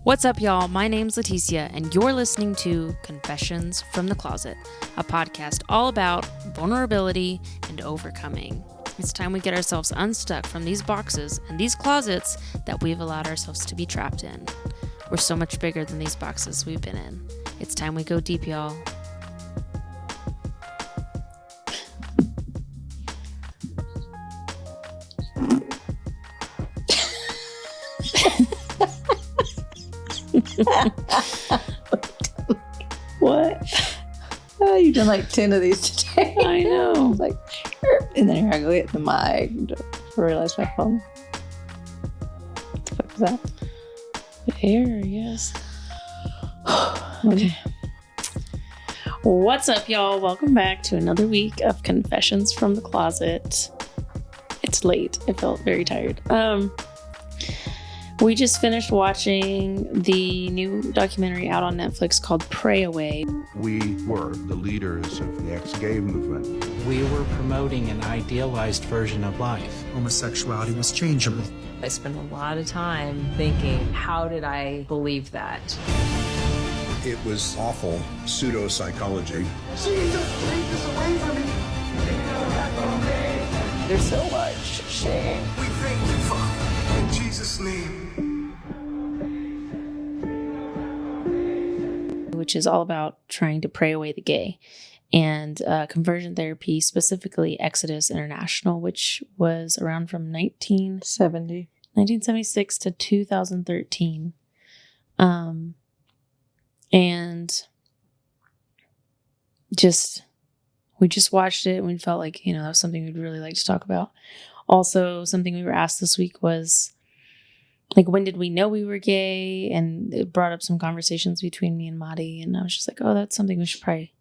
What's up, y'all? My name's Leticia, and you're listening to Confessions from the Closet, a podcast all about vulnerability and overcoming. It's time we get ourselves unstuck from these boxes and these closets that we've allowed ourselves to be trapped in. We're so much bigger than these boxes we've been in. It's time we go deep, y'all. What? Oh, you've done like 10 of these today. I know. It's like, and then here I go get the mic. I realized my phone. What the fuck is that? The air, yes. Okay. What's up, y'all? Welcome back to another week of Confessions from the Closet. It's late. I felt very tired. We just finished watching the new documentary out on Netflix called Pray Away. We were the leaders of the ex-gay movement. We were promoting an idealized version of life. Homosexuality was changeable. I spent a lot of time thinking, how did I believe that? It was awful pseudo-psychology. Jesus, take this away from me. There's so much shame. We thank you, Father, in Jesus' name. Which is all about trying to pray away the gay, and conversion therapy, specifically Exodus International, which was around from 1976 to 2013. And we just watched it and we felt like, that was something we'd really like to talk about. Also, something we were asked this week was, like, when did we know we were gay? And it brought up some conversations between me and Mari. And I was just like, oh, that's something we should probably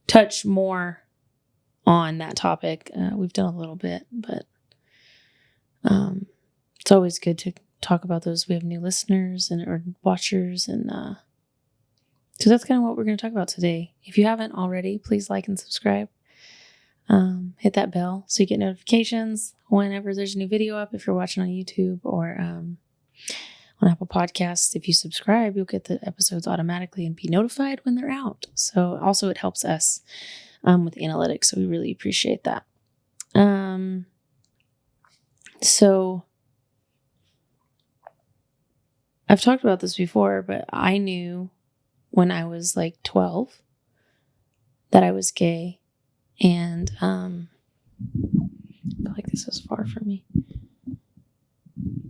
touch more on that topic. We've done a little bit, but it's always good to talk about those. We have new listeners or watchers. And so that's kind of what we're going to talk about today. If you haven't already, please like and subscribe. Hit that bell so you get notifications whenever there's a new video up. If you're watching on YouTube or on Apple Podcasts, if you subscribe, you'll get the episodes automatically and be notified when they're out. So also it helps us with analytics. So we really appreciate that. So I've talked about this before, but I knew when I was like 12 that I was gay. And I feel like this is far from me.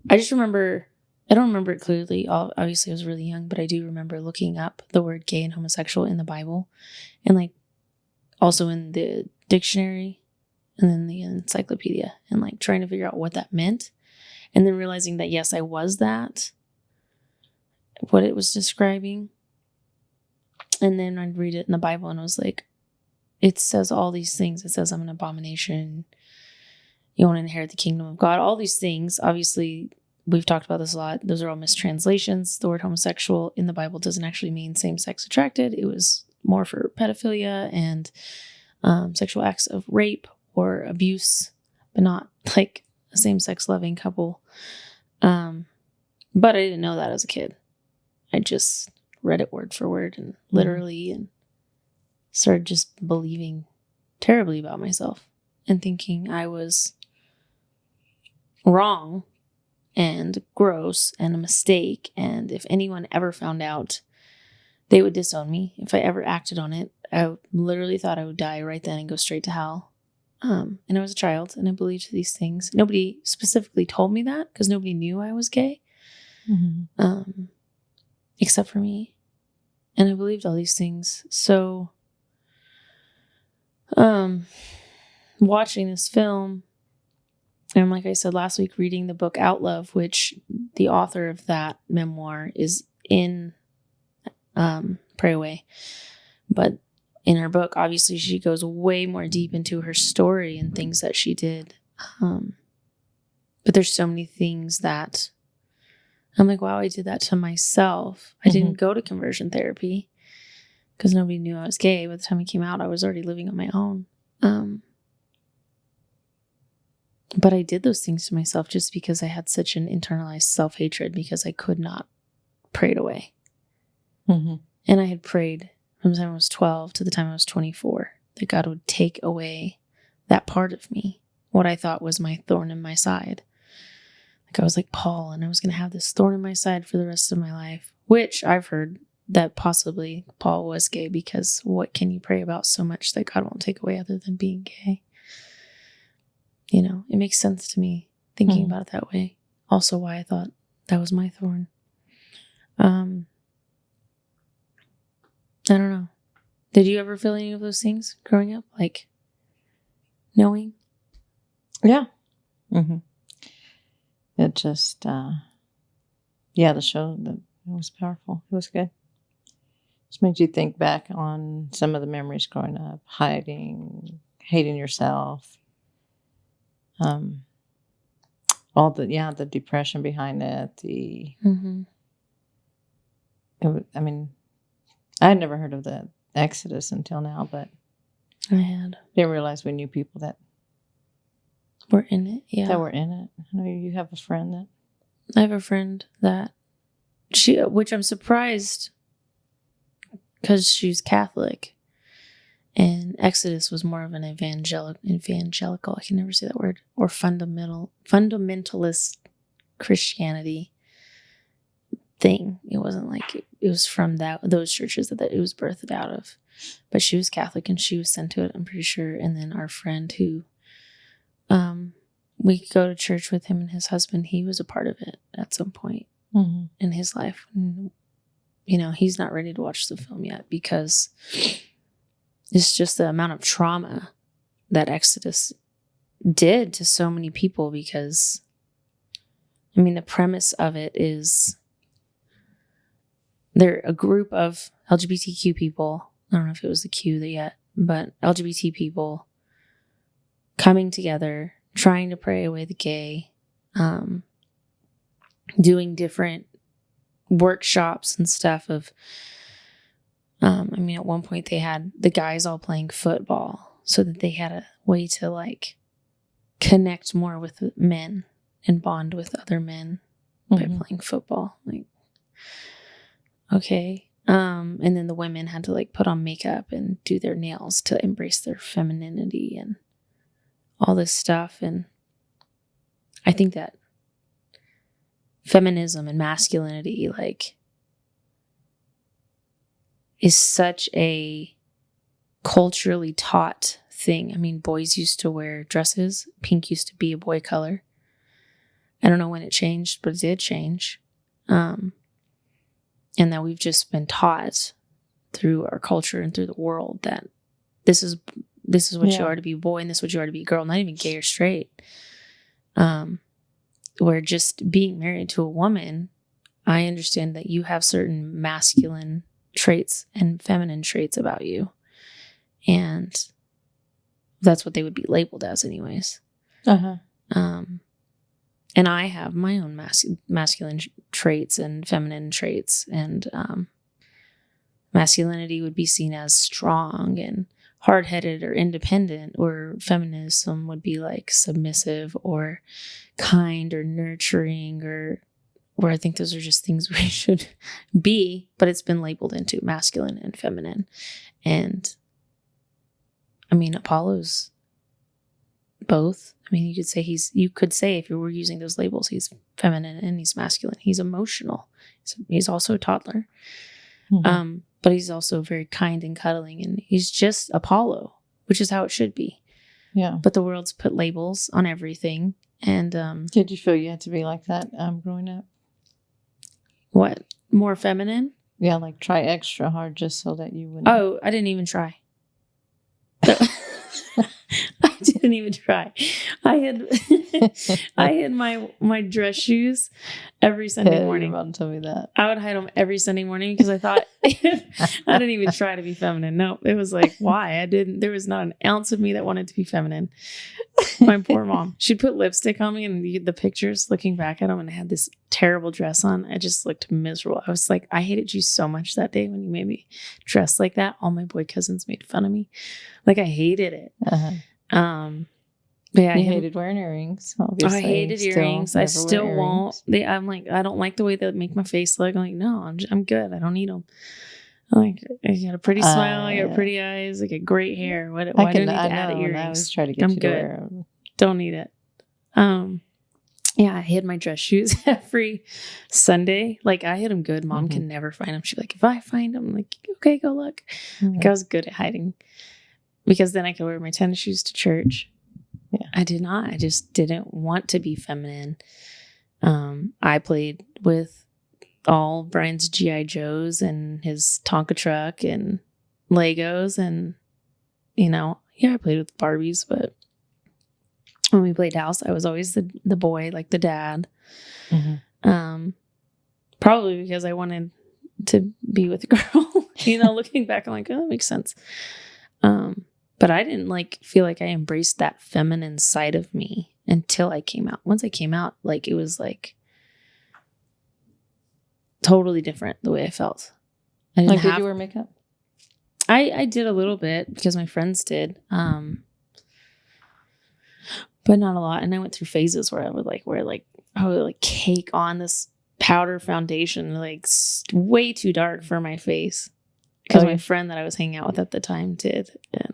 I don't remember it clearly. Obviously, I was really young, but I do remember looking up the word gay and homosexual in the Bible, and like also in the dictionary and then the encyclopedia, and like trying to figure out what that meant. And then realizing that, yes, I was that, what it was describing. And then I'd read it in the Bible and I was like, it says all these things. It says I'm an abomination. You won't inherit the kingdom of God. All these things, obviously, we've talked about this a lot. Those are all mistranslations. The word homosexual in the Bible doesn't actually mean same-sex attracted. It was more for pedophilia and sexual acts of rape or abuse, but not like a same-sex loving couple. But I didn't know that as a kid. I just read it word for word and literally and started just believing terribly about myself and thinking I was wrong and gross and a mistake. And if anyone ever found out, they would disown me. If I ever acted on it, I literally thought I would die right then and go straight to hell. And I was a child and I believed these things. Nobody specifically told me that because nobody knew I was gay, except for me. And I believed all these things. So watching this film, and like I said last week, reading the book Out Love, which the author of that memoir is in Pray Away. But in her book, obviously, she goes way more deep into her story and things that she did. But there's so many things that I'm like, wow, I did that to myself. I didn't go to conversion therapy because nobody knew I was gay. By the time I came out, I was already living on my own. But I did those things to myself just because I had such an internalized self-hatred because I could not prayed away. Mm-hmm. And I had prayed from the time I was 12 to the time I was 24 that God would take away that part of me, what I thought was my thorn in my side. Like I was like Paul, and I was going to have this thorn in my side for the rest of my life, which I've heard that possibly Paul was gay, because what can you pray about so much that God won't take away other than being gay? You know, it makes sense to me thinking about it that way. Also why I thought that was my thorn. I don't know. Did you ever feel any of those things growing up? Like knowing? Yeah. Mm-hmm. It just, the show, that it was powerful. It was good. Just made you think back on some of the memories growing up, hiding, hating yourself. All the depression behind it. I had never heard of the Exodus until now, but I had. didn't realize we knew people that were in it. Yeah. That were in it. I know you have a friend that. I have a friend that which I'm surprised, because she's Catholic, and Exodus was more of an evangelical, I can never say that word, or fundamentalist Christianity thing. It wasn't like it was from those churches that it was birthed out of, but she was Catholic and she was sent to it, I'm pretty sure. And then our friend who we could go to church with him and his husband, he was a part of it at some point in his life. And, you know, he's not ready to watch the film yet because it's just the amount of trauma that Exodus did to so many people. Because, I mean, the premise of it is they're a group of LGBTQ people. I don't know if it was the Q yet, but LGBT people coming together, trying to pray away the gay, doing different workshops and stuff of, at one point they had the guys all playing football so that they had a way to like connect more with men and bond with other men by playing football. Like, okay. And then the women had to like put on makeup and do their nails to embrace their femininity and all this stuff. And I think that feminism and masculinity like is such a culturally taught thing. I mean, boys used to wear dresses. Pink used to be a boy color. I don't know when it changed, but it did change. And that we've just been taught through our culture and through the world that this is what you are to be a boy and this is what you are to be a girl, not even gay or straight. Where just being married to a woman, I understand that you have certain masculine traits and feminine traits about you. And that's what they would be labeled as anyways. And I have my own masculine traits and feminine traits. And masculinity would be seen as strong and hard-headed or independent, or feminism would be like submissive or kind or nurturing, or where I think those are just things we should be, but it's been labeled into masculine and feminine. And I mean, Apollo's both. I mean, you could say if you were using those labels, he's feminine and he's masculine. He's emotional. He's also a toddler. But he's also very kind and cuddling, and he's just Apollo, which is how it should be. Yeah. But the world's put labels on everything. And did you feel you had to be like that growing up? What? More feminine? Yeah, like try extra hard just so that you wouldn't. Oh, I didn't even try. I didn't even try. I had my dress shoes every Sunday morning. You're about to tell me that. I would hide them every Sunday morning because I thought I didn't even try to be feminine. No, it was like, why? There was not an ounce of me that wanted to be feminine. My poor mom. She'd put lipstick on me, and the pictures looking back at them, and I had this terrible dress on. I just looked miserable. I was like, I hated you so much that day when you made me dress like that. All my boy cousins made fun of me. Like, I hated it. But yeah, You hated wearing earrings, obviously. I hated Still earrings. I never still wear won't. earrings. I'm like, I don't like the way they make my face look. I'm like, no, I'm good. I don't need them. I'm like, you got a pretty smile, you got pretty eyes, like a great hair. Why do I need to add know, and I earrings? always try to get I'm you good. to wear them. Don't need it. Yeah, I hid my dress shoes every Sunday. Like, I hid them good. Mom can never find them. She's like, if I find them, I'm like, okay, go look. Like, I was good at hiding because then I could wear my tennis shoes to church. Yeah. I did not. I just didn't want to be feminine. I played with all Brian's G.I. Joes and his Tonka truck and Legos. And, I played with Barbies, but when we played house, I was always the boy, like the dad. Probably because I wanted to be with a girl. Looking back, I'm like, oh, that makes sense. But I didn't feel like I embraced that feminine side of me until I came out. Once I came out, it was totally different the way I felt. I didn't did you wear makeup? I did a little bit because my friends did. But not a lot. And I went through phases where I would wear cake on this powder foundation, way too dark for my face. Because my friend that I was hanging out with at the time did. And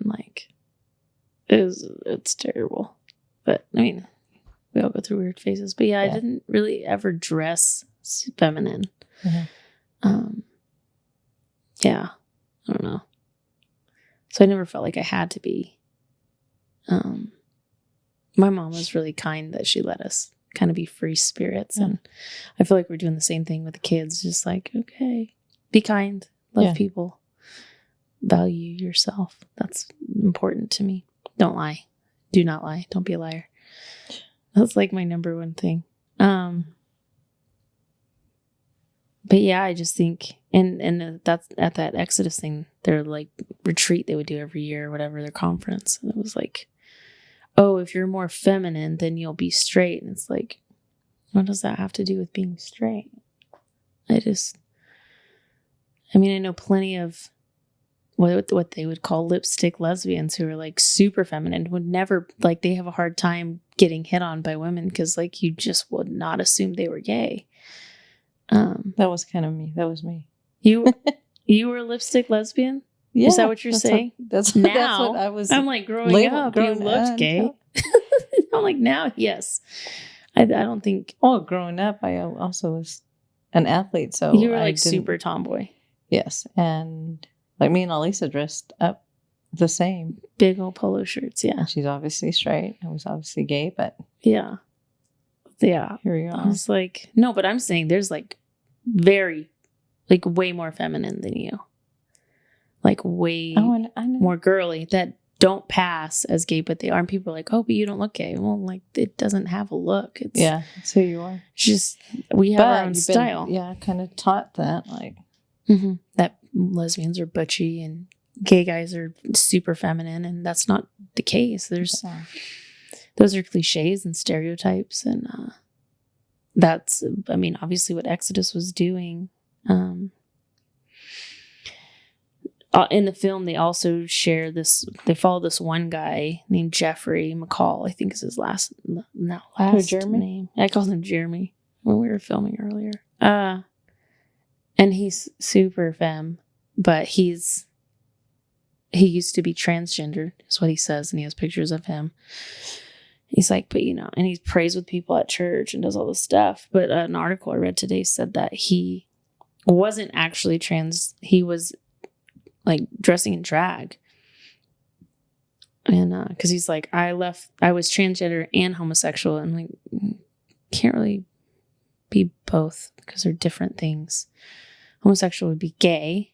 it's terrible. But I mean, we all go through weird phases. But yeah, I didn't really ever dress feminine. Yeah, I don't know. So I never felt like I had to be. My mom was really kind that she let us kind of be free spirits. And I feel like we're doing the same thing with the kids. Just okay, be kind, love people, value yourself. That's important to me. Don't lie. Do not lie. Don't be a liar. That's my number one thing. But yeah, I just think, and that's at that Exodus thing, their retreat they would do every year or whatever, their conference. And it was oh, if you're more feminine, then you'll be straight. And it's what does that have to do with being straight? I know plenty of what they would call lipstick lesbians who are super feminine, would never, they have a hard time getting hit on by women because you just would not assume they were gay. That was kind of me. That was me. You were a lipstick lesbian? Yeah. Is that what you're saying? That's what I was. I'm growing up, you looked gay. I'm now, yes. I don't think. Oh, growing up, I also was an athlete. So you were super tomboy. Yes. And me and Elisa dressed up the same. Big old polo shirts. Yeah. And she's obviously straight. I was obviously gay, but. Yeah. Yeah. Here we are. I was no, but I'm saying there's very, way more feminine than you. Way more girly that don't pass as gay, but they are. And people are oh, but you don't look gay. Well, it doesn't have a look. It's it's who you are. Just we have our own style. Kind of taught that that lesbians are butchy and gay guys are super feminine, and that's not the case. Those are cliches and stereotypes, and that's obviously what Exodus was doing. In the film, they also share this. They follow this one guy named Jeffrey McCall. I think is his last name. I called him Jeremy when we were filming earlier. And he's super femme, but he used to be transgender, is what he says, and he has pictures of him. He's but and he prays with people at church and does all this stuff. But an article I read today said that he wasn't actually trans. He was dressing in drag. And because he's I was transgender and homosexual, and can't really be both because they're different things. Homosexual would be gay.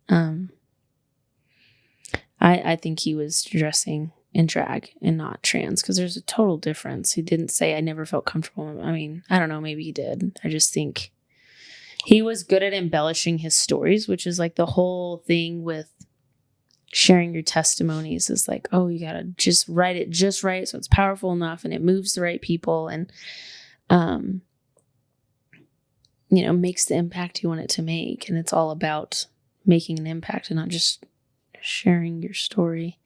I think he was dressing in drag and not trans because there's a total difference. He didn't say I never felt comfortable. I don't know, maybe he did. I just think he was good at embellishing his stories, which is the whole thing with sharing your testimonies is oh, you gotta just write it just right so it's powerful enough and it moves the right people and makes the impact you want it to make. And it's all about making an impact and not just sharing your story.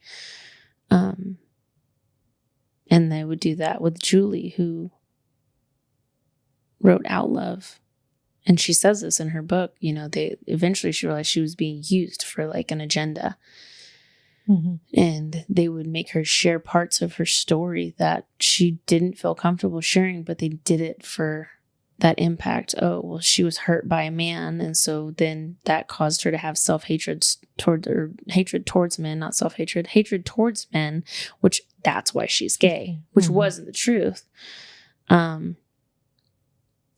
And they would do that with Julie, who wrote Out Love. And she says this in her book, they eventually she realized she was being used for like an agenda. Mm-hmm. And they would make her share parts of her story that she didn't feel comfortable sharing, but they did it for that impact. Oh, well, she was hurt by a man. And so then that caused her to have self-hatred hatred towards men, not self-hatred, hatred towards men, which that's why she's gay, which wasn't the truth. And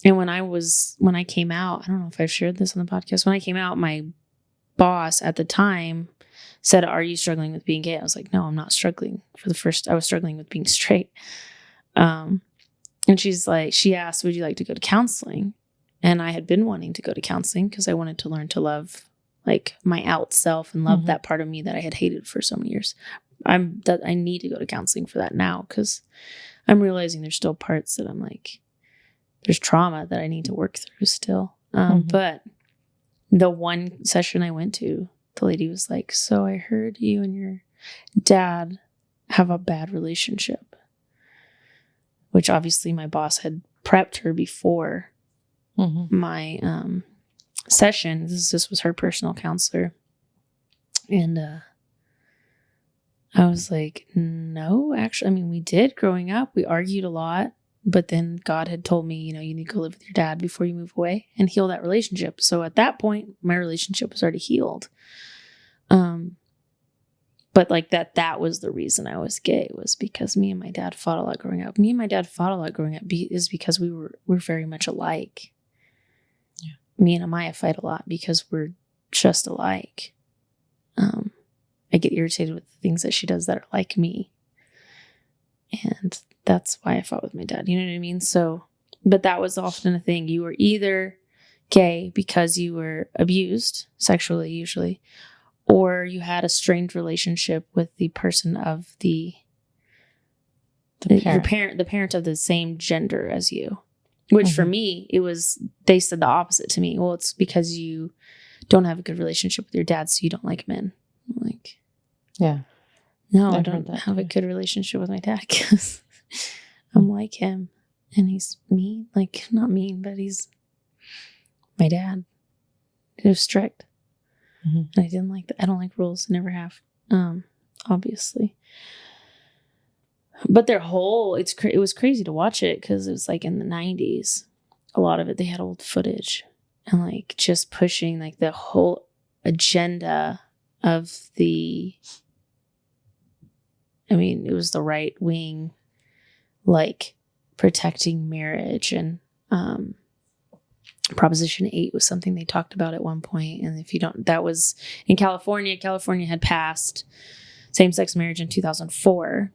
when I came out, I don't know if I've shared this on the podcast. When I came out, my boss at the time said, "Are you struggling with being gay?" I was like, "No, I'm not struggling." I was struggling with being straight. And she asked, "Would you like to go to counseling?" And I had been wanting to go to counseling because I wanted to learn to love like my out self and love that part of me that I had hated for so many years. I need to go to counseling for that now because I'm realizing there's still parts that I'm like, there's trauma that I need to work through still. But the one session I went to, the lady was like, "So I heard you and your dad have a bad relationship," which obviously my boss had prepped her before my session. This was her personal counselor. And I was like, "No, actually, I mean, we did growing up. We argued a lot. But then God had told me, you need to go live with your dad before you move away and heal that relationship." So at that point, my relationship was already healed. But like that was the reason I was gay, was because me and my dad fought a lot growing up. Is because we're very much alike. Yeah. Me and Amaya fight a lot because we're just alike. I get irritated with the things that she does that are like me. And that's why I fought with my dad. You know what I mean? So, but that was often a thing. You were either gay because you were abused sexually, usually, or you had a strained relationship with the person of the parent of the same gender as you. Which for me, they said the opposite to me. "Well, it's because you don't have a good relationship with your dad, so you don't like men." I'm like, yeah. No, I don't have a good relationship with my dad because I'm like him and he's mean. Like, not mean, but he's my dad. He was strict. And I didn't like that. I don't like rules. I never have, obviously. But their whole, it was crazy to watch it because it was like in the 90s. A lot of it, they had old footage and like just pushing like the whole agenda of it was the right wing, like protecting marriage, and Proposition 8 was something they talked about at one point. And if you don't, that was in California. California had passed same-sex marriage in 2004.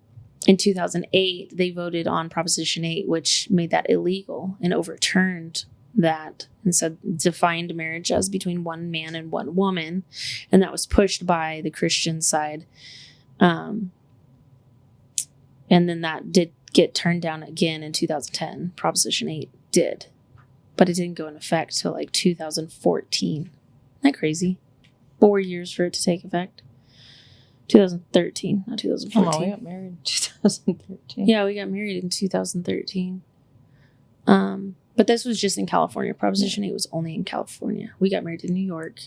In 2008, they voted on Proposition 8, which made that illegal and overturned that and said defined marriage as between one man and one woman. And that was pushed by the Christian side. And then that did get turned down again in 2010. Proposition 8 did. But it didn't go in effect till like 2014. Isn't that crazy? 4 years for it to take effect. 2013, not 2014. Oh, we got married in 2013. Yeah, we got married in 2013. But this was just in California. Proposition 8 was only in California. We got married in New York.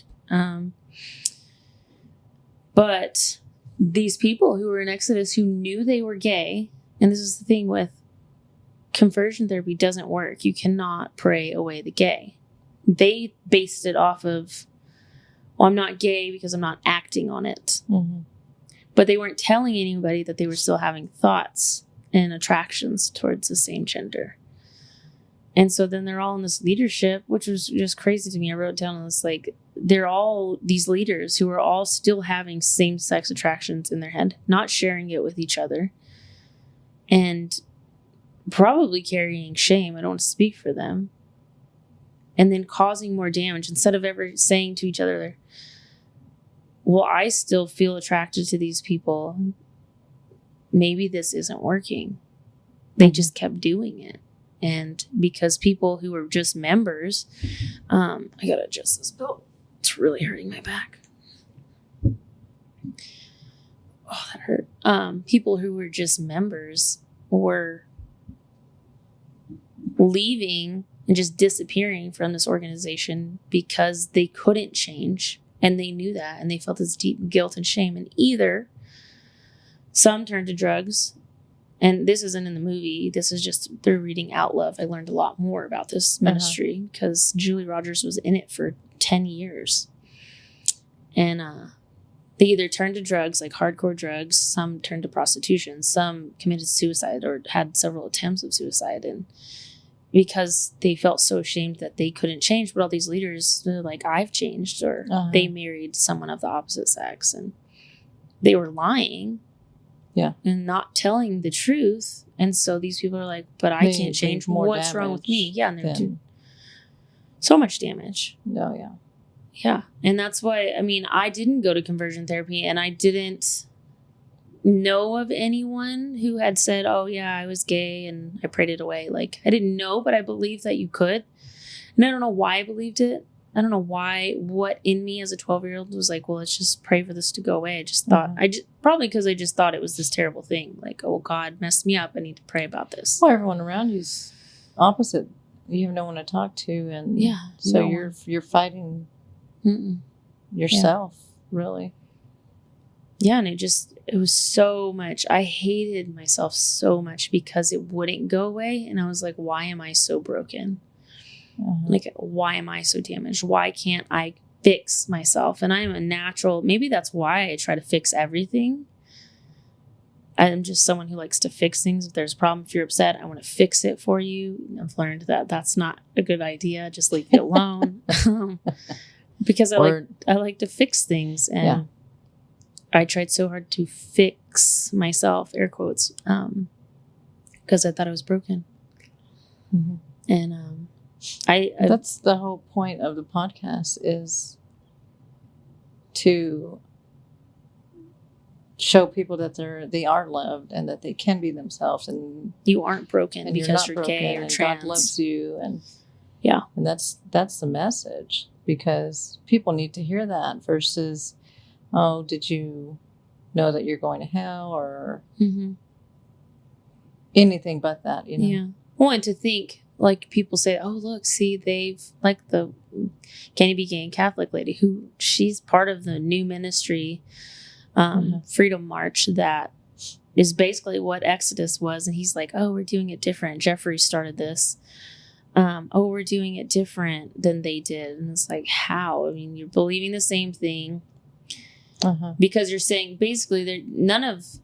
But these people who were in Exodus who knew they were gay, and this is the thing with conversion therapy, doesn't work. You cannot pray away the gay. They based it off of, well, I'm not gay because I'm not acting on it. Mm-hmm. But they weren't telling anybody that they were still having thoughts and attractions towards the same gender. And so then they're all in this leadership, which was just crazy to me. I wrote down this, like, they're all these leaders who are all still having same-sex attractions in their head, not sharing it with each other, and probably carrying shame. I don't want to speak for them. And then causing more damage instead of ever saying to each other, well, I still feel attracted to these people. Maybe this isn't working. They just kept doing it. And because people who were just members, I got to adjust this belt. It's really hurting my back. Oh, that hurt. People who were just members were leaving and just disappearing from this organization because they couldn't change, and they knew that, and they felt this deep guilt and shame. And either some turned to drugs, and this isn't in the movie, this is just through reading Out Love. I learned a lot more about this ministry because Julie Rogers was in it for 10 years. And they either turned to drugs, like hardcore drugs, some turned to prostitution, some committed suicide or had several attempts of suicide. And because they felt so ashamed that they couldn't change, but all these leaders, they're like, I've changed, or they married someone of the opposite sex, and they were lying. Yeah. And not telling the truth. And so these people are like, but I can't change. What's wrong with me? Yeah. And they're doing so much damage. Oh, yeah. Yeah. And that's why, I mean, I didn't go to conversion therapy, and I didn't know of anyone who had said, oh, yeah, I was gay and I prayed it away. Like, I didn't know, but I believed that you could. And I don't know why I believed it. I don't know what in me as a 12-year-old was like, well, let's just pray for this to go away. I just thought, probably because I just thought it was this terrible thing. Like, oh, God messed me up. I need to pray about this. Well, everyone around you's opposite. You have no one to talk to. And so you're fighting yourself, really. Yeah. And it was so much. I hated myself so much because it wouldn't go away. And I was like, why am I so broken? Like, why am I so damaged? Why can't I fix myself? And I'm a natural, maybe that's why I try to fix everything. I'm just someone who likes to fix things. If there's a problem, if you're upset, I want to fix it for you. I've learned that that's not a good idea. Just leave it alone. Because I like to fix things. And I tried so hard to fix myself, air quotes, because I thought I was broken. And I that's the whole point of the podcast, is to show people that they are loved and that they can be themselves, and you aren't broken because you're gay or trans. God loves you, and and that's the message, because people need to hear that versus, oh, did you know that you're going to hell, or anything but that, you know? Yeah. Well, and to think, like, people say, oh, look, see, they've, like the Can You Be Gay and Catholic lady, who she's part of the new ministry, Freedom March, that is basically what Exodus was. And he's like, oh, we're doing it different. Jeffrey started this. Oh, we're doing it different than they did. And it's like, how? I mean, you're believing the same thing because you're saying basically none of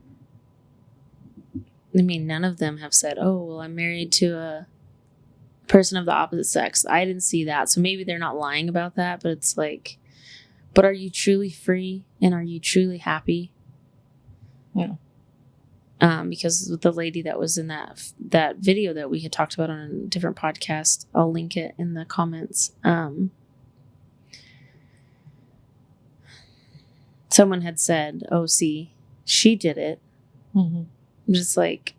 them have said, oh, well, I'm married to a person of the opposite sex. I didn't see that. So maybe they're not lying about that, but it's like, but are you truly free, and are you truly happy? Yeah. Because the lady that was in that video that we had talked about on a different podcast, I'll link it in the comments. Someone had said, oh, see, she did it. I'm just like,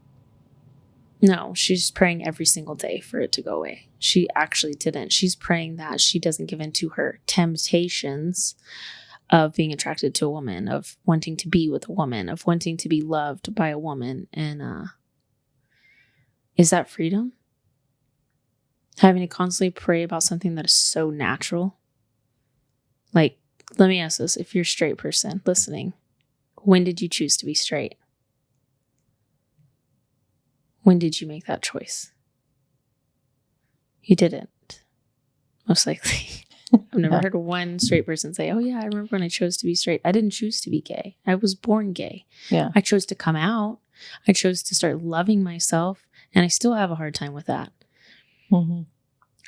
no, she's praying every single day for it to go away. She actually didn't. She's praying that she doesn't give in to her temptations of being attracted to a woman, of wanting to be with a woman, of wanting to be loved by a woman. And is that freedom? Having to constantly pray about something that is so natural? Like, let me ask this. If you're a straight person listening, when did you choose to be straight? When did you make that choice? You didn't, most likely. I've never heard one straight person say, oh, yeah, I remember when I chose to be straight. I didn't choose to be gay. I was born gay. Yeah. I chose to come out. I chose to start loving myself. And I still have a hard time with that.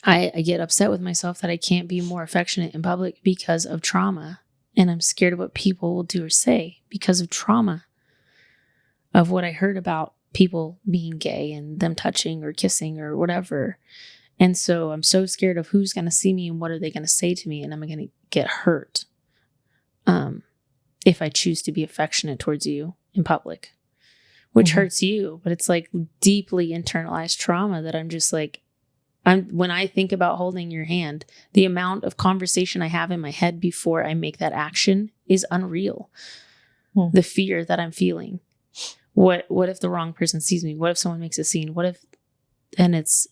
I get upset with myself that I can't be more affectionate in public because of trauma. And I'm scared of what people will do or say because of trauma, of what I heard about people being gay and them touching or kissing or whatever. And so I'm so scared of who's going to see me and what are they going to say to me, and I'm going to get hurt if I choose to be affectionate towards you in public, which hurts you. But it's like deeply internalized trauma that I'm just like, when I think about holding your hand, the amount of conversation I have in my head before I make that action is unreal. The fear that I'm feeling. What if the wrong person sees me? What if someone makes a scene? What if, and it's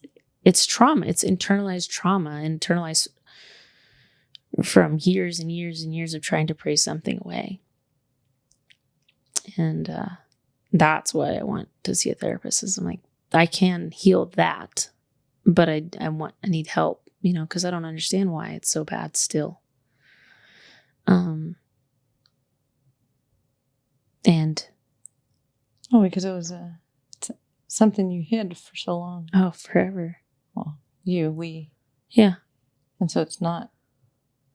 trauma. It's internalized trauma, internalized from years and years and years of trying to pray something away. And that's why I want to see a therapist. Is I'm like, I can heal that, but I need help, because I don't understand why it's so bad still. And because it was something you hid for so long. oh, forever. Well, we. Yeah. And so it's not.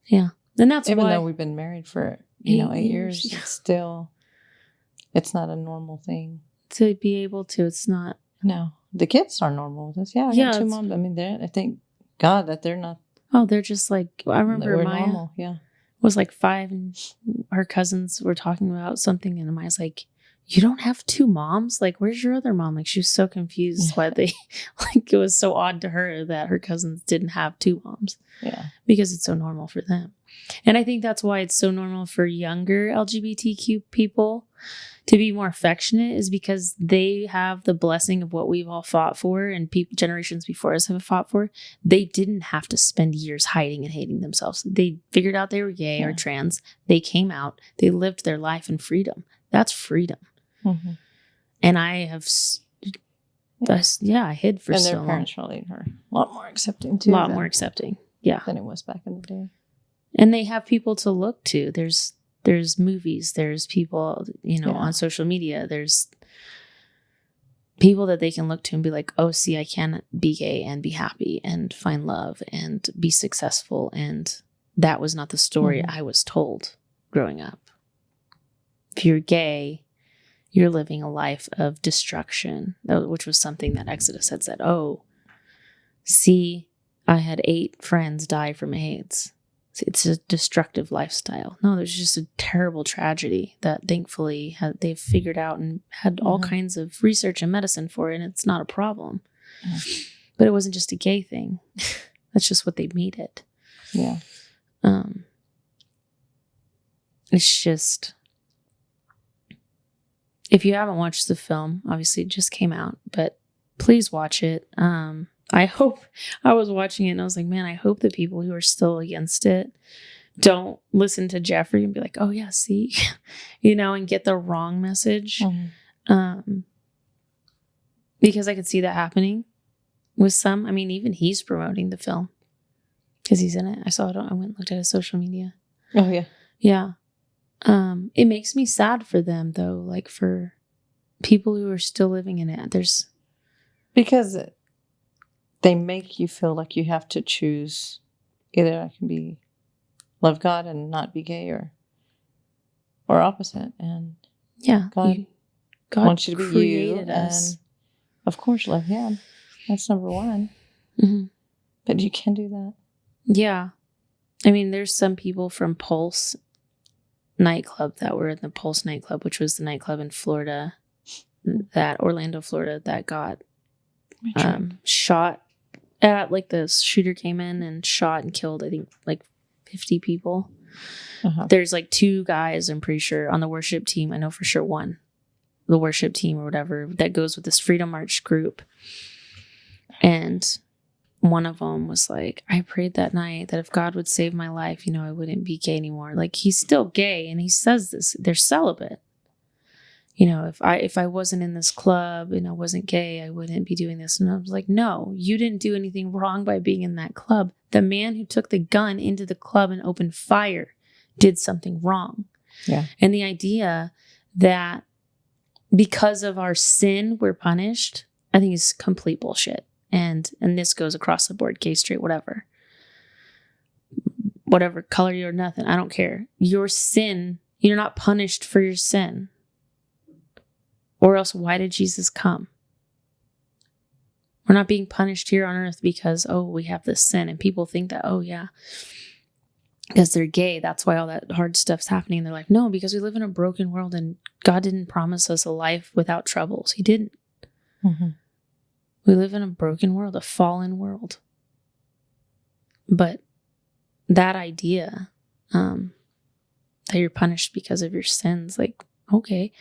Yeah. And that's even why, though we've been married for 8 years, it's not a normal thing to be able to. It's not. No, the kids are normal with us. I got 2 moms. I mean, I thank God that they're not. Oh, they're just like, I remember we're Maya normal. Yeah, was like 5 and her cousins were talking about something, and Maya's like, you don't have 2 moms? Like, where's your other mom? Like, she was so confused why they, like, it was so odd to her that her cousins didn't have 2 moms. Yeah. Because it's so normal for them. And I think that's why it's so normal for younger LGBTQ people to be more affectionate, is because they have the blessing of what we've all fought for and generations before us have fought for. They didn't have to spend years hiding and hating themselves. They figured out they were gay or trans. They came out. They lived their life in freedom. That's freedom. Mm-hmm. And I have, I hid for so long. And their parents probably are a lot more accepting too. A lot more accepting, than it was back in the day. And they have people to look to. There's movies. There's people, on social media. There's people that they can look to and be like, oh, see, I can be gay and be happy and find love and be successful. And that was not the story I was told growing up. If you're gay, you're living a life of destruction, which was something that Exodus had said, oh, see, I had 8 friends die from AIDS. It's a destructive lifestyle. No, there's just a terrible tragedy that thankfully they've figured out and had all kinds of research and medicine for it, and it's not a problem. But it wasn't just a gay thing. That's just what they made it. Yeah. It's just, if you haven't watched the film, obviously it just came out, but please watch it. I was watching it and I was like, man, I hope the people who are still against it don't listen to Jeffrey and be like, oh yeah, see, and get the wrong message. Because I could see that happening with some. I mean, even he's promoting the film because he's in it. I saw it. I went and looked at his social media. Oh yeah. Yeah. It makes me sad for them though. Like for people who are still living in it, because they make you feel like you have to choose. Either I can be love God and not be gay, or opposite. And God wants you to be you, us. And of course love Him. That's number one. Mm-hmm. But you can do that. Yeah, I mean, there's some people from Pulse nightclub that were in the Pulse nightclub, which was the nightclub in Florida, Orlando, Florida, that got shot at. Like the shooter came in and shot and killed, I think, like 50 people. There's like 2 guys, I'm pretty sure, on the worship team. I know for sure one, the worship team or whatever, that goes with this Freedom March group. And one of them was like, I prayed that night that if God would save my life, I wouldn't be gay anymore. Like, he's still gay, and he says this, they're celibate. If I wasn't in this club and I wasn't gay, I wouldn't be doing this. And I was like, no, you didn't do anything wrong by being in that club. The man who took the gun into the club and opened fire did something wrong. Yeah. And the idea that because of our sin, we're punished, I think is complete bullshit. And this goes across the board, gay, straight, whatever color you're, nothing. I don't care. Your sin, you're not punished for your sin. Or else, why did Jesus come? We're not being punished here on earth because, we have this sin. And people think that, because they're gay, that's why all that hard stuff's happening in their life. No, because we live in a broken world and God didn't promise us a life without troubles. He didn't. Mm-hmm. We live in a broken world, a fallen world. But that idea that you're punished because of your sins, like, okay.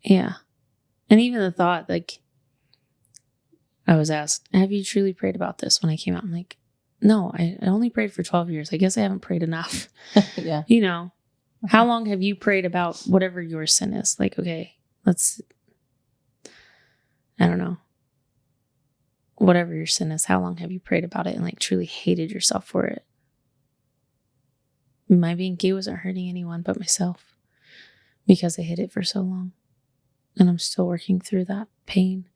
Yeah. And even the thought, like, I was asked, have you truly prayed about this when I came out? I'm like, no, I only prayed for 12 years. I guess I haven't prayed enough. Yeah. You know, how long have you prayed about whatever your sin is? Like, okay, I don't know. Whatever your sin is, how long have you prayed about it and like truly hated yourself for it? My being gay wasn't hurting anyone but myself because I hid it for so long. And I'm still working through that pain.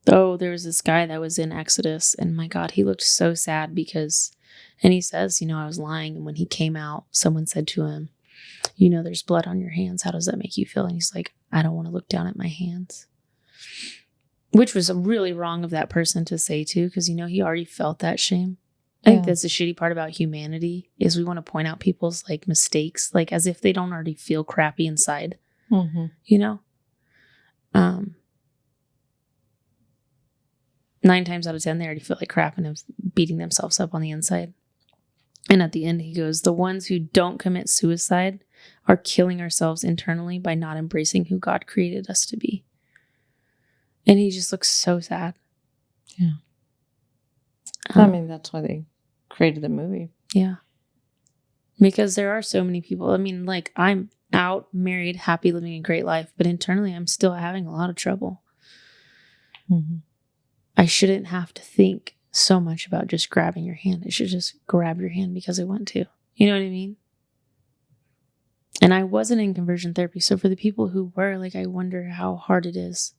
Oh, there was this guy that was in Exodus, and my God, he looked so sad because, and he says, I was lying. And when he came out, someone said to him, there's blood on your hands. How does that make you feel? And he's like, I don't want to look down at my hands. Which was really wrong of that person to say too, because, he already felt that shame. I think that's the shitty part about humanity is we want to point out people's like mistakes, like as if they don't already feel crappy inside, 9 times out of 10, they already feel like crap and are beating themselves up on the inside. And at the end, he goes, the ones who don't commit suicide are killing ourselves internally by not embracing who God created us to be. And he just looks so sad. Yeah. I mean, that's why they created the movie. Yeah. Because there are so many people. I mean, like, I'm out, married, happy, living a great life, but internally, I'm still having a lot of trouble. Mm-hmm. I shouldn't have to think so much about just grabbing your hand. I should just grab your hand because I want to. You know what I mean? And I wasn't in conversion therapy. So for the people who were, like, I wonder how hard it is.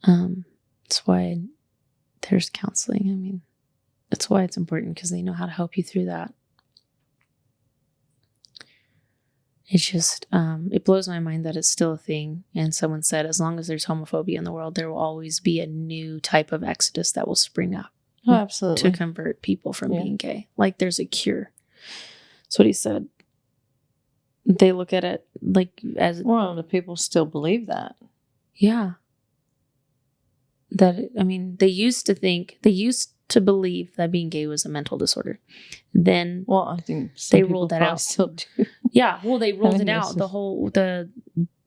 That's why there's counseling. I mean, that's why it's important because they know how to help you through that. It's just, it blows my mind that it's still a thing. And someone said, as long as there's homophobia in the world, there will always be a new type of exodus that will spring up. Oh, absolutely. To convert people from being gay. Like there's a cure. That's what he said. They look at it like as... Well, the people still believe that. Yeah. They used to believe that being gay was a mental disorder. Then, well, I think they ruled that out. Still do. Yeah, well, they ruled it out. The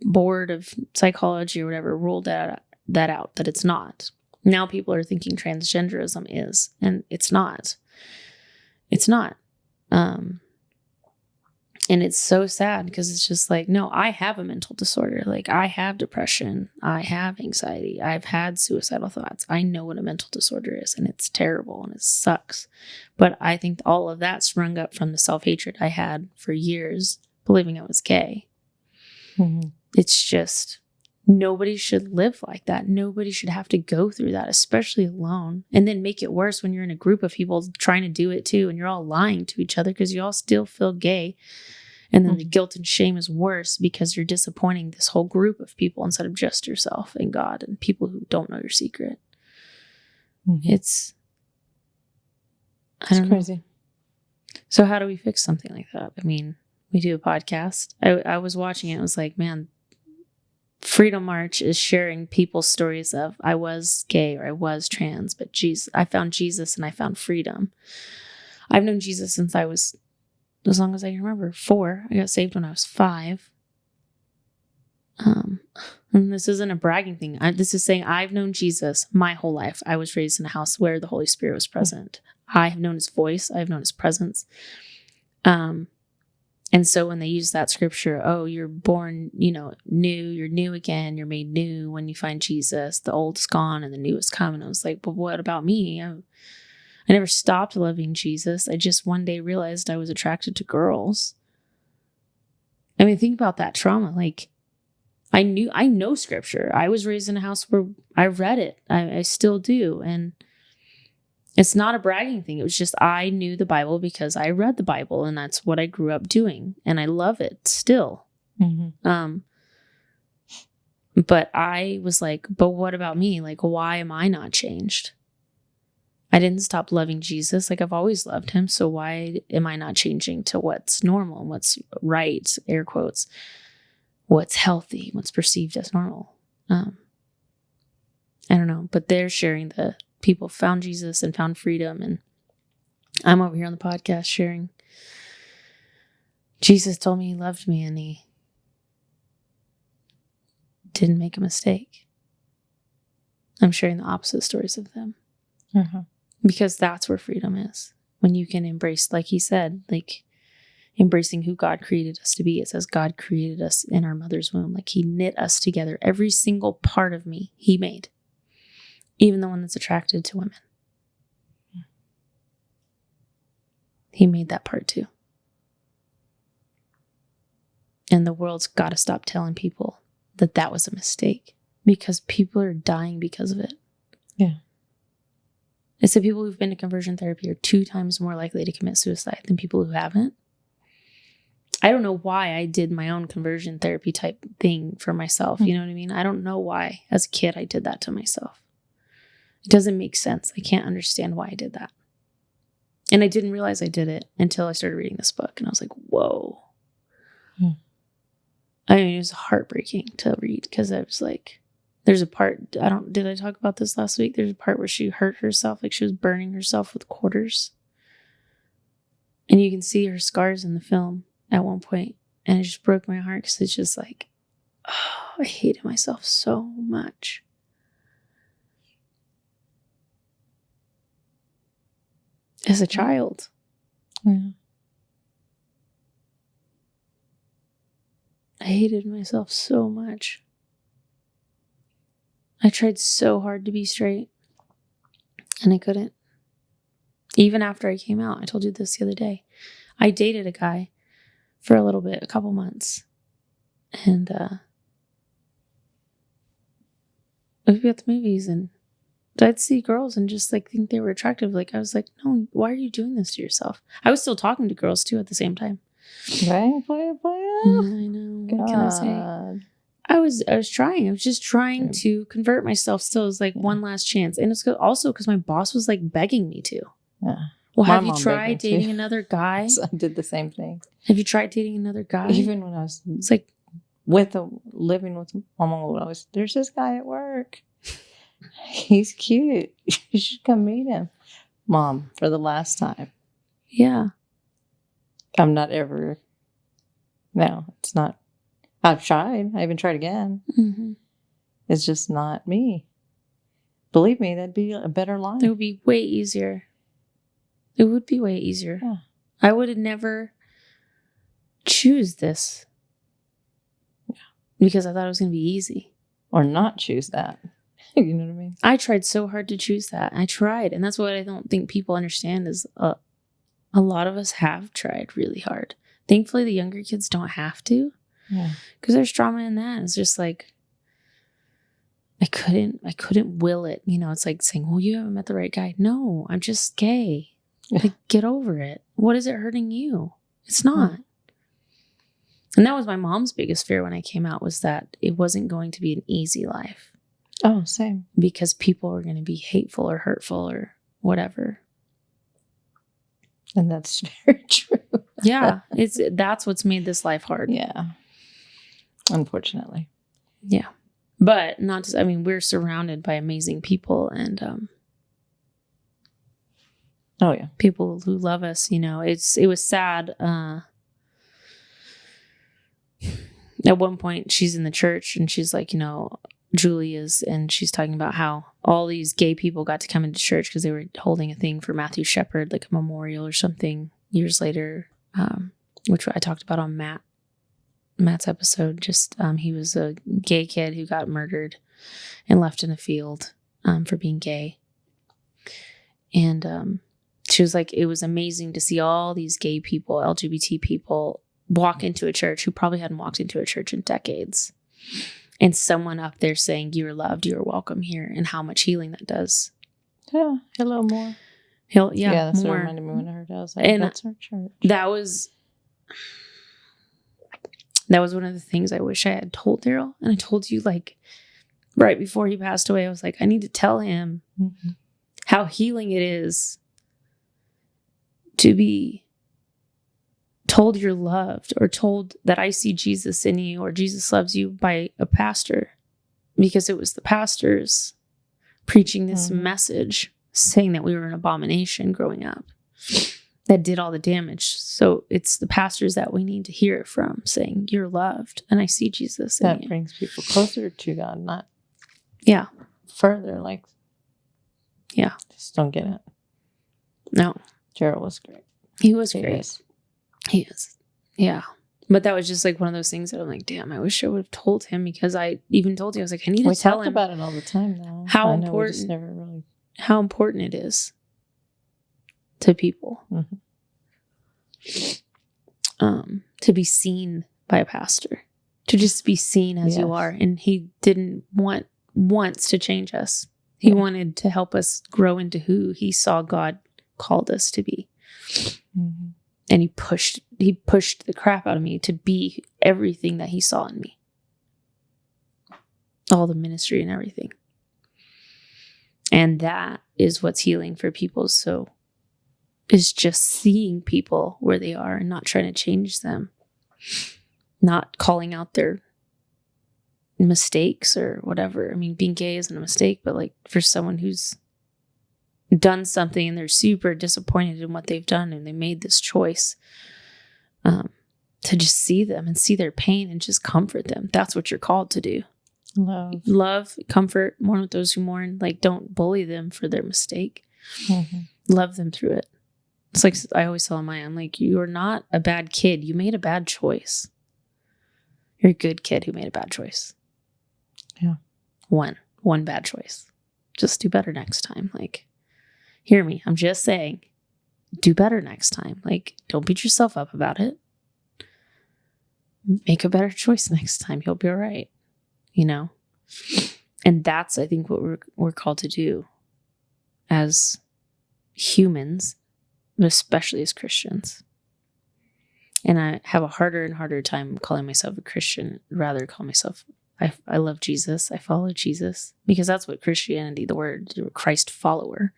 board of psychology or whatever ruled that out, that it's not. Now people are thinking transgenderism is, and it's not. It's not. And it's so sad because it's just like, no, I have a mental disorder. Like I have depression. I have anxiety. I've had suicidal thoughts. I know what a mental disorder is and it's terrible and it sucks. But I think all of that sprung up from the self-hatred I had for years, believing I was gay. Mm-hmm. It's just, nobody should live like that. Nobody should have to go through that, especially alone. And then make it worse when you're in a group of people trying to do it too. And you're all lying to each other because you all still feel gay. And then the guilt and shame is worse because you're disappointing this whole group of people instead of just yourself and God and people who don't know your secret. Mm-hmm. It's crazy. So how do we fix something like that? I mean, we do a podcast. I was watching it. I was like, man, Freedom March is sharing people's stories of I was gay or I was trans, but I found Jesus and I found freedom. I've known Jesus since I was, as long as I can remember, 4. I got saved when I was 5. And this isn't a bragging thing. This is saying I've known Jesus my whole life. I was raised in a house where the Holy Spirit was present. I have known his voice. I have known his presence. And so when they use that scripture, oh, you're born, new, you're new again, you're made new when you find Jesus, the old is gone and the new is come. And I was like, but what about me? I never stopped loving Jesus. I just one day realized I was attracted to girls. I mean, think about that trauma. Like, I know scripture. I was raised in a house where I read it. I still do. And it's not a bragging thing. It was just I knew the Bible because I read the Bible and that's what I grew up doing. And I love it still. Mm-hmm. But I was like, but what about me? Like, why am I not changed? I didn't stop loving Jesus. Like I've always loved him. So why am I not changing to what's normal, what's right, air quotes, what's healthy, what's perceived as normal? I don't know, but they're sharing the people found Jesus and found freedom. And I'm over here on the podcast sharing. Jesus told me he loved me and he didn't make a mistake. I'm sharing the opposite stories of them. Because that's where freedom is. When you can embrace, like he said, like embracing who God created us to be. It says God created us in our mother's womb. Like he knit us together. Every single part of me he made. Even the one that's attracted to women. He made that part too. And the world's got to stop telling people that that was a mistake. Because people are dying because of it. Yeah. It's the people who've been to conversion therapy are 2 times more likely to commit suicide than people who haven't. I don't know why I did my own conversion therapy type thing for myself. You know what I mean? I don't know why as a kid I did that to myself. It doesn't make sense. I can't understand why I did that. And I didn't realize I did it until I started reading this book. And I was like, whoa. I mean, it was heartbreaking to read because I was like, there's a part, did I talk about this last week? There's a part where she hurt herself, like she was burning herself with quarters. And you can see her scars in the film at one point. And it just broke my heart because it's just like, oh, I hated myself so much. As a child. Yeah. I hated myself so much. I tried so hard to be straight. And I couldn't. Even after I came out, I told you this the other day. I dated a guy for a little bit, a couple months. And we'd be at the movies and I'd see girls and just like think they were attractive. Like I was like, no, why are you doing this to yourself? I was still talking to girls too at the same time. Right? I know. What can I say? I was trying. I was just trying to convert myself still. It was like one last chance. And it's also because my boss was like begging me to. Yeah. Well, My have you mom tried begged me dating too. another guy? So I did the same thing. Have you tried dating another guy? Even when I was It's like, living with my mom, would always, there's this guy at work. He's cute. You should come meet him. Mom, for the last time. yeah. I'm not ever. No, it's not. I've tried. I even tried again. Mm-hmm. It's just not me. Believe me, that'd be a better life. It would be way easier. It would be way easier. Yeah. I would have never choose this. Yeah. Because I thought it was going to be easy. Or not choose that. You know what I mean? I tried so hard to choose that. I tried. And that's what I don't think people understand is a lot of us have tried really hard. Thankfully, the younger kids don't have to. Yeah. Because there's trauma in that. It's just like, I couldn't will it. You know, it's like saying, well, you haven't met the right guy. No, I'm just gay. Yeah. Like, get over it. What is it hurting you? It's not. And that was my mom's biggest fear when I came out, was that it wasn't going to be an easy life. Oh, same. Because people were going to be hateful or hurtful or whatever. And that's very true. Yeah, that's what's made this life hard. Yeah. Unfortunately. Yeah. But not just, I mean, we're surrounded by amazing people and Oh, yeah. people who love us, you know. It was sad. At one point, she's in the church and she's like, you know, Julie is, and she's talking about how all these gay people got to come into church because they were holding a thing for Matthew Shepard, like a memorial or something years later, which I talked about on Matt's episode. Just he was a gay kid who got murdered and left in a field for being gay. And she was like, it was amazing to see all these gay people, LGBT people, walk into a church who probably hadn't walked into a church in decades. And someone up there saying, you're loved, you're welcome here, and how much healing that does. Yeah. Hello, more. Yeah, That's more. what reminded me when I heard that. I was like, And that's our church. That was one of the things I wish I had told Daryl. And I told you, like, right before he passed away, I was like, I need to tell him how healing it is to be told you're loved, or told that I see Jesus in you, or Jesus loves you by a pastor, because it was the pastors preaching this message saying that we were an abomination growing up. that did all the damage. So it's the pastors that we need to hear it from, saying, you're loved, and I see Jesus in That you. brings people closer to God, not Yeah. further. Like, Yeah. just don't get it. No. Gerald was great. He was He great. is. He is. Yeah. But that was just like one of those things that I'm like, damn, I wish I would have told him, because I even told you, I was like, I need to We tell talk him about it all the time now. how I know we just important- never really. how important it is to people. Mhm. To be seen by a pastor, to just be seen as you Yes. are. And he didn't wants to change us. He Yeah. wanted to help us grow into who he saw God called us to be. Mhm. And he pushed the crap out of me to be everything that he saw in me. All the ministry and everything. And that is what's healing for people. So is just seeing people where they are and not trying to change them. Not calling out their mistakes or whatever. I mean, being gay isn't a mistake, but like for someone who's done something and they're super disappointed in what they've done and they made this choice, to just see them and see their pain and just comfort them. That's what you're called to do. Love, comfort, mourn with those who mourn. Like, don't bully them for their mistake. Mhm. Love them through it. It's like I always tell Maya, I'm like, you are not a bad kid. You made a bad choice. You're a good kid who made a bad choice. Yeah. One bad choice. Just do better next time. Like, hear me. I'm just saying, do better next time. Like, don't beat yourself up about it. Make a better choice next time. You'll be all right. You know? And that's, I think, what we're called to do as humans, but especially as Christians. And I have a harder and harder time calling myself a Christian, rather call myself, I love Jesus, I follow Jesus, because that's what Christianity, the word Christ follower.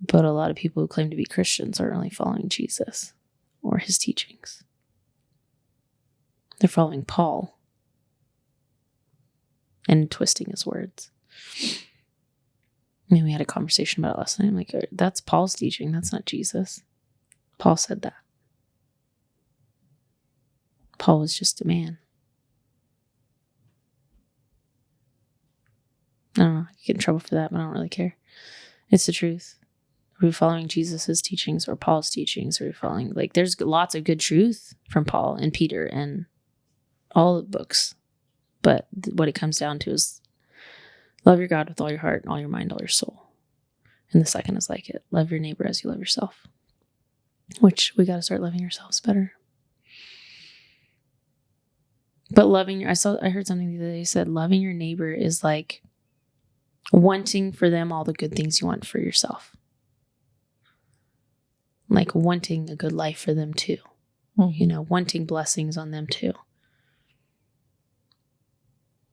But a lot of people who claim to be Christians aren't really following Jesus or his teachings. They're following Paul and twisting his words. I mean, we had a conversation about it last night. I'm like, that's Paul's teaching. That's not Jesus. Paul said that. Paul was just a man. I don't know. I could get in trouble for that, but I don't really care. It's the truth. Are we following Jesus' teachings or Paul's teachings? Are we following, like, there's lots of good truth from Paul and Peter and all the books. But what it comes down to is love your God with all your heart and all your mind, all your soul. And the second is like it. Love your neighbor as you love yourself. Which we got to start loving ourselves better. But I heard something the other day said loving your neighbor is like wanting for them all the good things you want for yourself. Like wanting a good life for them too. Mhm. You know, wanting blessings on them too.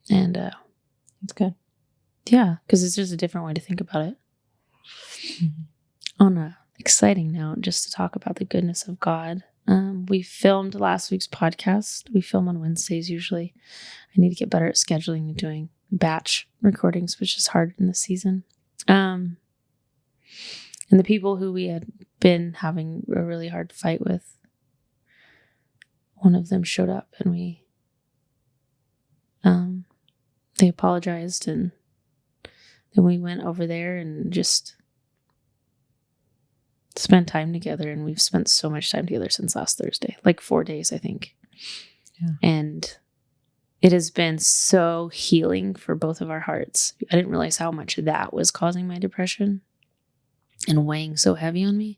And It's good. yeah, because it's just a different way to think about it. Mhm. On a exciting note, just to talk about the goodness of God. We filmed last week's podcast. We film on Wednesdays usually. I need to get better at scheduling and doing batch recordings, which is hard in this season. And the people who we had been having a really hard fight with, one of them showed up and they apologized, and then we went over there and just spent time together. And we've spent so much time together since last Thursday, like 4 days, I think. Yeah. And it has been so healing for both of our hearts. I didn't realize how much that was causing my depression and weighing so heavy on me.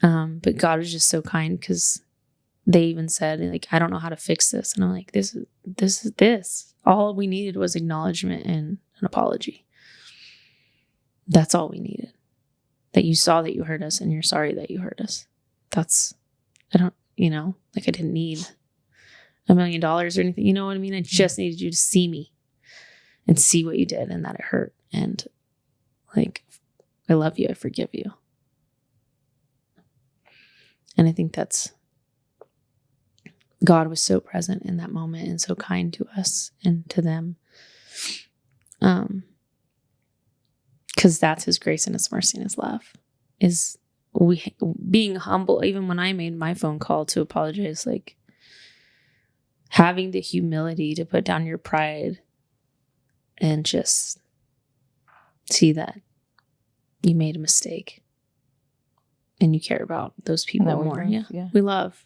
But God was just so kind, because they even said, like, I don't know how to fix this. And I'm like, this is this. All we needed was acknowledgement and an apology. That's all we needed. That you saw that you hurt us and you're sorry that you hurt us. I didn't need $1 million or anything. You know what I mean? I just needed you to see me and see what you did and that it hurt. And like, I love you. I forgive you. And I think God was so present in that moment and so kind to us and to them. Because that's his grace and his mercy and his love, is being humble, even when I made my phone call to apologize, like having the humility to put down your pride and just see that you made a mistake and you care about those people more. Yeah. We love.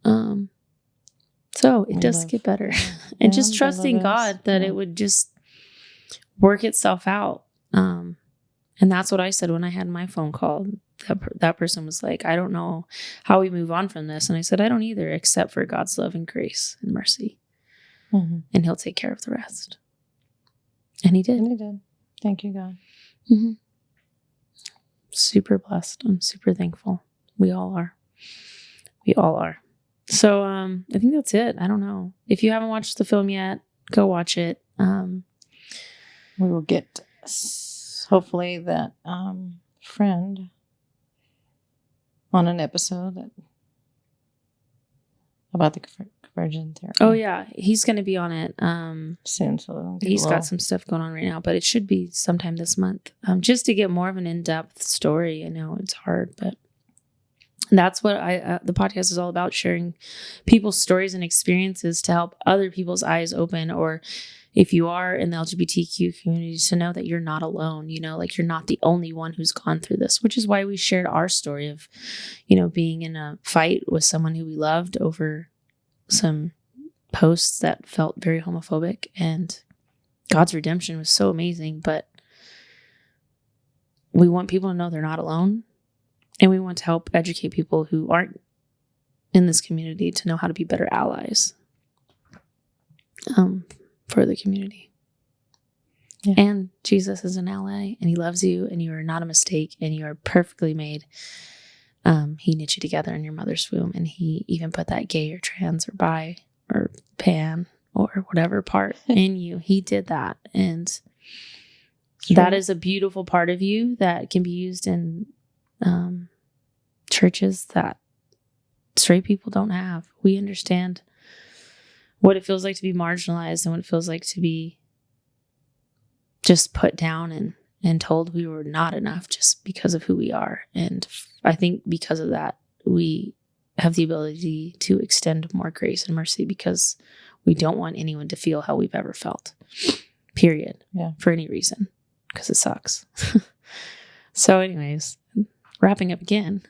So it We does love. get better. Yeah, And just the trusting love is- God that yeah. it would just work itself out. And that's what I said when I had my phone call. That person was like, I don't know how we move on from this. And I said, I don't either, except for God's love and grace and mercy. Mhm. And he'll take care of the rest. And he did. And he did. Thank you, God. Mm-hmm. Super blessed. I'm super thankful. We all are. We all are. So I think that's it. I don't know. If you haven't watched the film yet, go watch it. We will get hopefully that friend on an episode about the conversion therapy. Oh yeah, he's going to be on it Soon, so he's got some stuff going on right now, but it should be sometime this month, just to get more of an in-depth story. I know it's hard, but that's what the podcast is all about, sharing people's stories and experiences to help other people's eyes open, or if you are in the LGBTQ community, to know that you're not alone, like you're not the only one who's gone through this, which is why we shared our story of, being in a fight with someone who we loved over some posts that felt very homophobic, and God's redemption was so amazing. But we want people to know they're not alone, and we want to help educate people who aren't in this community to know how to be better allies for the community. Yeah. And Jesus is an ally, and he loves you, and you are not a mistake, and you are perfectly made. He knit you together in your mother's womb, and he even put that gay or trans or bi or pan or whatever part in you. He did that, and that is a beautiful part of you that can be used in churches that straight people don't have. We understand what it feels like to be marginalized and what it feels like to be just put down and told we were not enough just because of who we are. And I think because of that, we have the ability to extend more grace and mercy, because we don't want anyone to feel how we've ever felt, period. Yeah. For any reason, because it sucks. So anyways, wrapping up again.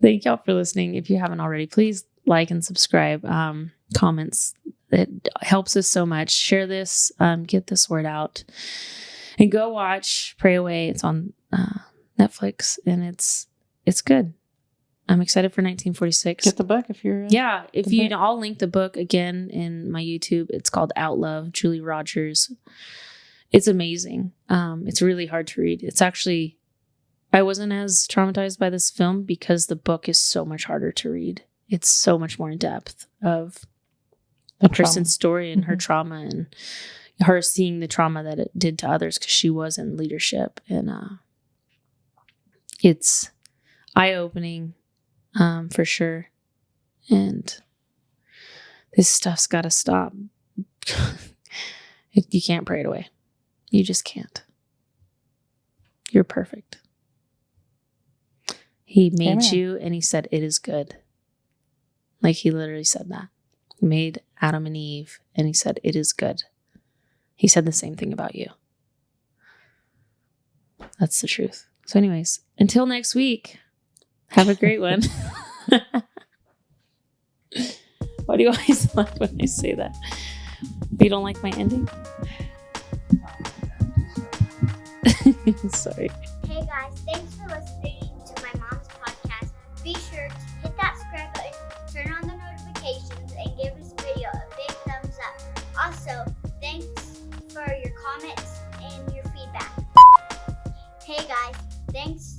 Thank y'all for listening. If you haven't already, please like and subscribe. Comments, it helps us so much. Share this, get this word out, and go watch Pray Away. It's on Netflix, and it's good. I'm excited for 1946. Get the book if you're I'll link the book again in my YouTube. It's called Out Love, Julie Rogers. It's amazing. It's really hard to read. It's actually, I wasn't as traumatized by this film because the book is so much harder to read. It's so much more in depth of a person's story and her trauma, and her seeing the trauma that it did to others because she was in leadership. And it's eye-opening for sure. And this stuff's got to stop. You can't pray it away. You just can't. You're perfect. He made you, and he said, it is good. Like, he literally said that. He made Adam and Eve, and he said, it is good. He said the same thing about you. That's the truth. So anyways, until next week, have a great one. Why do you always laugh when I say that? You don't like my ending? Sorry. Hey guys, thanks for listening to my mom's podcast. Be sure to hit that subscribe button, turn on the notifications, and give this video a big thumbs up. Also, thanks for your comments and your feedback. Hey guys, thanks.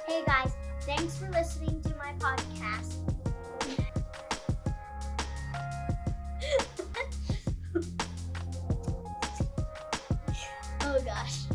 Hey guys, thanks for listening to my podcast. Oh gosh.